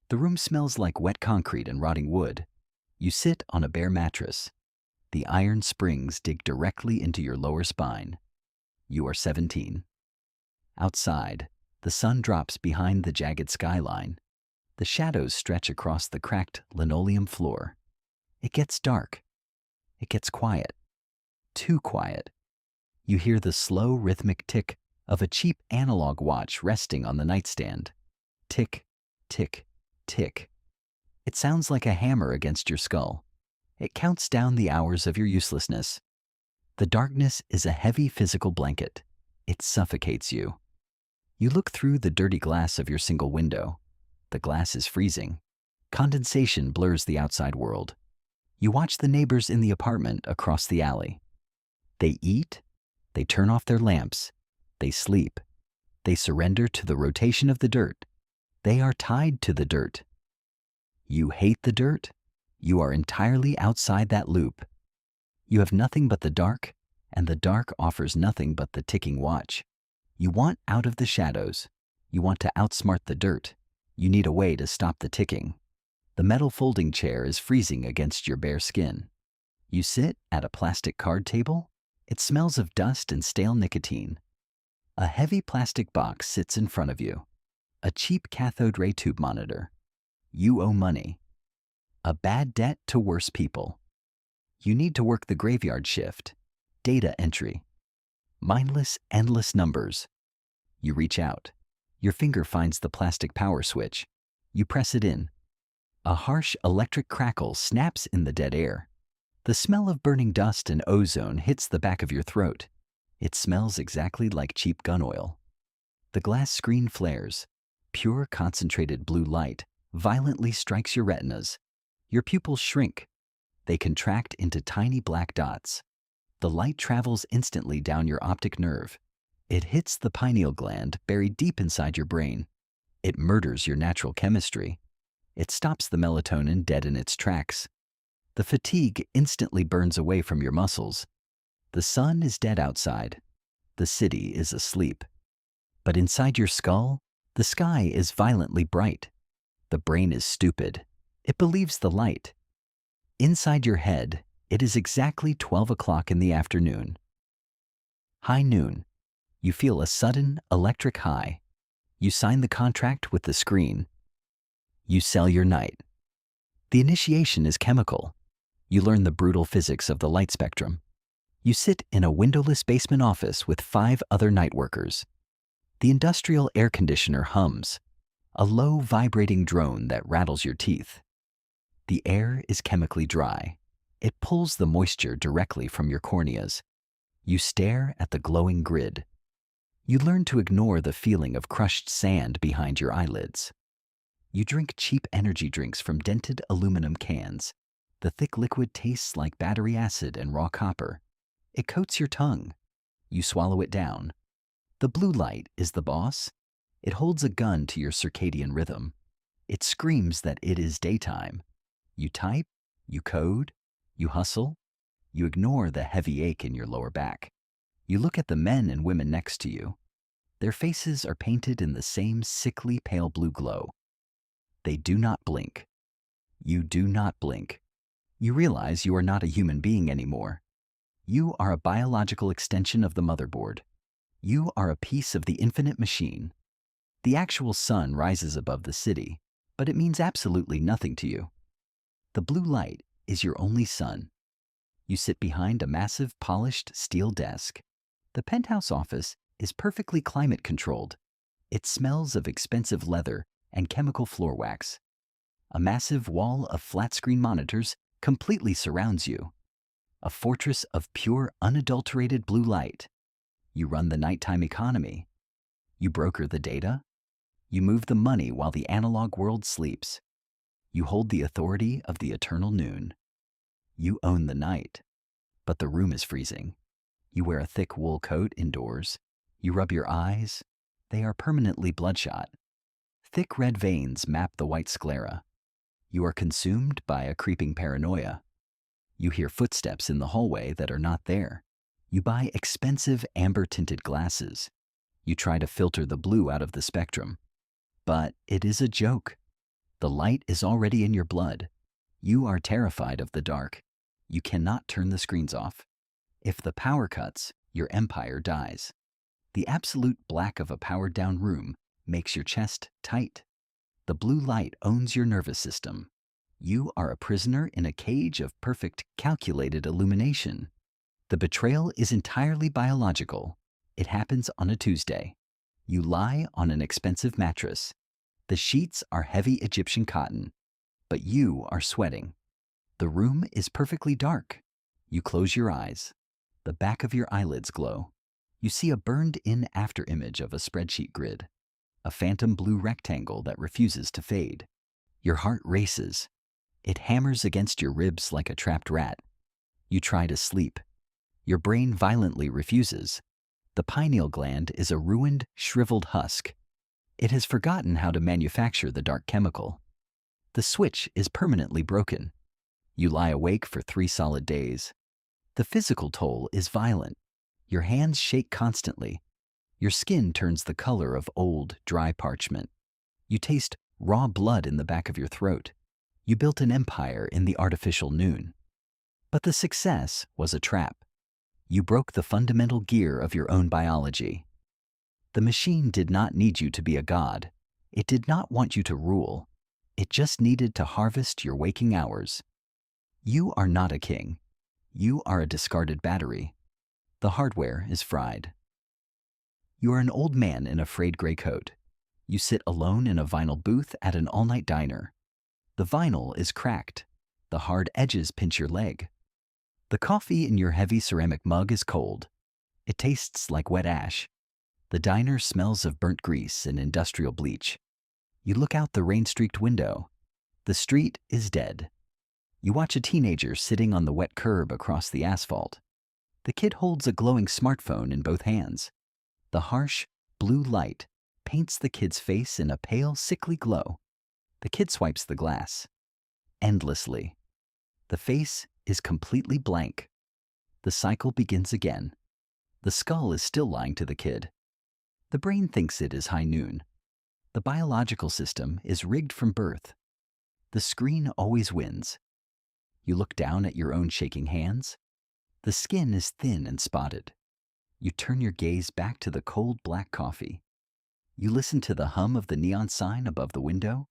The room smells like wet concrete and rotting wood. You sit on a bare mattress. The iron springs dig directly into your lower spine. You are 17. Outside, the sun drops behind the jagged skyline. The shadows stretch across the cracked linoleum floor. It gets dark. It gets quiet. Too quiet. You hear the slow, rhythmic tick of a cheap analog watch resting on the nightstand. Tick, tick, tick. It sounds like a hammer against your skull. It counts down the hours of your uselessness. The darkness is a heavy physical blanket. It suffocates you. You look through the dirty glass of your single window. The glass is freezing. Condensation blurs the outside world. You watch the neighbors in the apartment across the alley. They eat. They turn off their lamps. They sleep. They surrender to the rotation of the dirt. They are tied to the dirt. You hate the dirt. You are entirely outside that loop. You have nothing but the dark, and the dark offers nothing but the ticking watch. You want out of the shadows. You want to outsmart the dirt. You need a way to stop the ticking. The metal folding chair is freezing against your bare skin. You sit at a plastic card table. It smells of dust and stale nicotine. A heavy plastic box sits in front of you. A cheap cathode ray tube monitor. You owe money. A bad debt to worse people. You need to work the graveyard shift. Data entry. Mindless, endless numbers. You reach out. Your finger finds the plastic power switch. You press it in. A harsh electric crackle snaps in the dead air. The smell of burning dust and ozone hits the back of your throat. It smells exactly like cheap gun oil. The glass screen flares. Pure concentrated blue light violently strikes your retinas. Your pupils shrink. They contract into tiny black dots. The light travels instantly down your optic nerve. It hits the pineal gland buried deep inside your brain. It murders your natural chemistry. It stops the melatonin dead in its tracks. The fatigue instantly burns away from your muscles. The sun is dead outside. The city is asleep. But inside your skull, the sky is violently bright. The brain is stupid. It believes the light. Inside your head, it is exactly 12 o'clock in the afternoon. High noon. You feel a sudden electric high. You sign the contract with the screen. You sell your night. The initiation is chemical. You learn the brutal physics of the light spectrum. You sit in a windowless basement office with 5 other night workers. The industrial air conditioner hums, a low vibrating drone that rattles your teeth. The air is chemically dry. It pulls the moisture directly from your corneas. You stare at the glowing grid. You learn to ignore the feeling of crushed sand behind your eyelids. You drink cheap energy drinks from dented aluminum cans. The thick liquid tastes like battery acid and raw copper. It coats your tongue. You swallow it down. The blue light is the boss. It holds a gun to your circadian rhythm. It screams that it is daytime. You type, you code, you hustle. You ignore the heavy ache in your lower back. You look at the men and women next to you. Their faces are painted in the same sickly pale blue glow. They do not blink. You do not blink. You realize you are not a human being anymore. You are a biological extension of the motherboard. You are a piece of the infinite machine. The actual sun rises above the city, but it means absolutely nothing to you. The blue light is your only sun. You sit behind a massive polished steel desk. The penthouse office is perfectly climate controlled. It smells of expensive leather and chemical floor wax. A massive wall of flat-screen monitors completely surrounds you. A fortress of pure, unadulterated blue light. You run the nighttime economy. You broker the data. You move the money while the analog world sleeps. You hold the authority of the eternal noon. You own the night. But the room is freezing. You wear a thick wool coat indoors. You rub your eyes. They are permanently bloodshot. Thick red veins map the white sclera. You are consumed by a creeping paranoia. You hear footsteps in the hallway that are not there. You buy expensive amber-tinted glasses. You try to filter the blue out of the spectrum. But it is a joke. The light is already in your blood. You are terrified of the dark. You cannot turn the screens off. If the power cuts, your empire dies. The absolute black of a powered-down room makes your chest tight. The blue light owns your nervous system. You are a prisoner in a cage of perfect, calculated illumination. The betrayal is entirely biological. It happens on a Tuesday. You lie on an expensive mattress. The sheets are heavy Egyptian cotton, but you are sweating. The room is perfectly dark. You close your eyes. The back of your eyelids glow. You see a burned-in afterimage of a spreadsheet grid, a phantom blue rectangle that refuses to fade. Your heart races. It hammers against your ribs like a trapped rat. You try to sleep. Your brain violently refuses. The pineal gland is a ruined, shriveled husk. It has forgotten how to manufacture the dark chemical. The switch is permanently broken. You lie awake for 3 solid days. The physical toll is violent. Your hands shake constantly. Your skin turns the color of old, dry parchment. You taste raw blood in the back of your throat. You built an empire in the artificial noon. But the success was a trap. You broke the fundamental gear of your own biology. The machine did not need you to be a god. It did not want you to rule. It just needed to harvest your waking hours. You are not a king. You are a discarded battery. The hardware is fried. You are an old man in a frayed gray coat. You sit alone in a vinyl booth at an all-night diner. The vinyl is cracked. The hard edges pinch your leg. The coffee in your heavy ceramic mug is cold. It tastes like wet ash. The diner smells of burnt grease and industrial bleach. You look out the rain-streaked window. The street is dead. You watch a teenager sitting on the wet curb across the asphalt. The kid holds a glowing smartphone in both hands. The harsh, blue light paints the kid's face in a pale, sickly glow. The kid swipes the glass. Endlessly. The face is completely blank. The cycle begins again. The skull is still lying to the kid. The brain thinks it is high noon. The biological system is rigged from birth. The screen always wins. You look down at your own shaking hands. The skin is thin and spotted. You turn your gaze back to the cold black coffee. You listen to the hum of the neon sign above the window.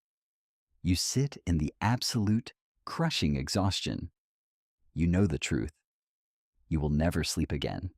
You sit in the absolute, crushing exhaustion. You know the truth. You will never sleep again.